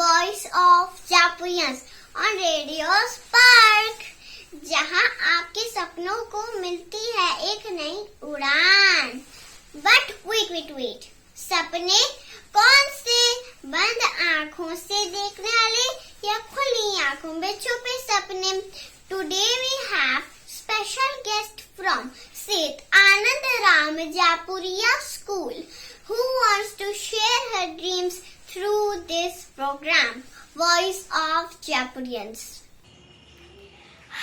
Voice of Jaipurians on radio spark, जहां आपके सपनों को मिलती है एक नई उड़ान। बट वेट, सपने कौन से? बंद आंखों से देखने वाले या खुली आंखों में छुपे सपने? Today we have special guest from Seth Anandram Jaipuria school who wants to share her dreams through this program, Voice of Jaipurians.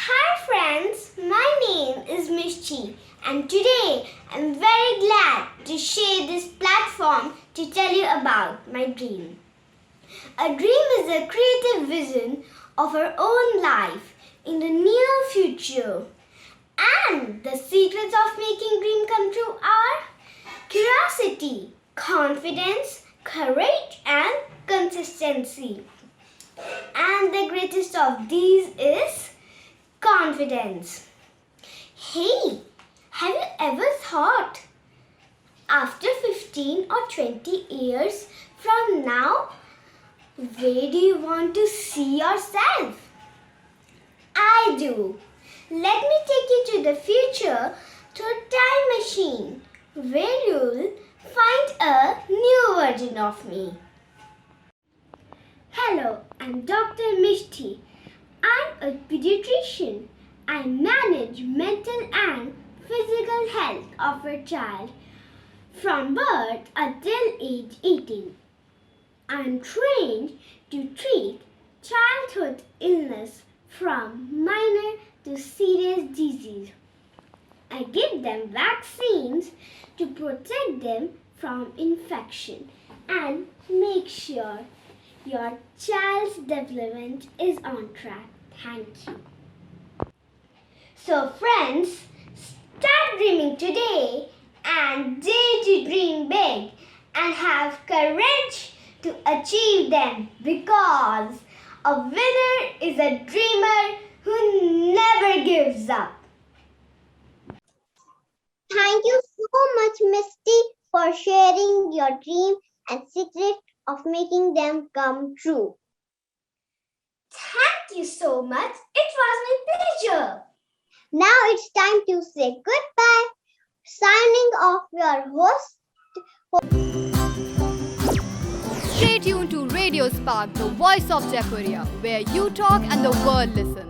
Hi friends, my name is Mishti and today I'm very glad to share this platform to tell you about my dream. A dream is a creative vision of our own life in the near future. And the secrets of making dream come true are curiosity, confidence, courage and consistency. And the greatest of these is confidence. Hey, have you ever thought, after 15 or 20 years from now, where do you want to see yourself? I do. Let me take you to the future through a time machine where you'll find a new version of me. Hello, I'm Dr. Mishti. I'm a pediatrician. I manage mental and physical health of a child from birth until age 18. I'm trained to treat childhood illness from minor to serious disease. I give them vaccines to protect them from infection and make sure your child's development is on track. Thank you. So friends, start dreaming today and dare to dream big and have courage to achieve them, because a winner is a dreamer who never gives up. Thank you so much, Misty, for sharing your dream and secret of making them come true. Thank you so much. It was my pleasure. Now it's time to say goodbye. Signing off, your host. Stay tuned to Radio Spark, the voice of Jaipuria, where you talk and the world listens.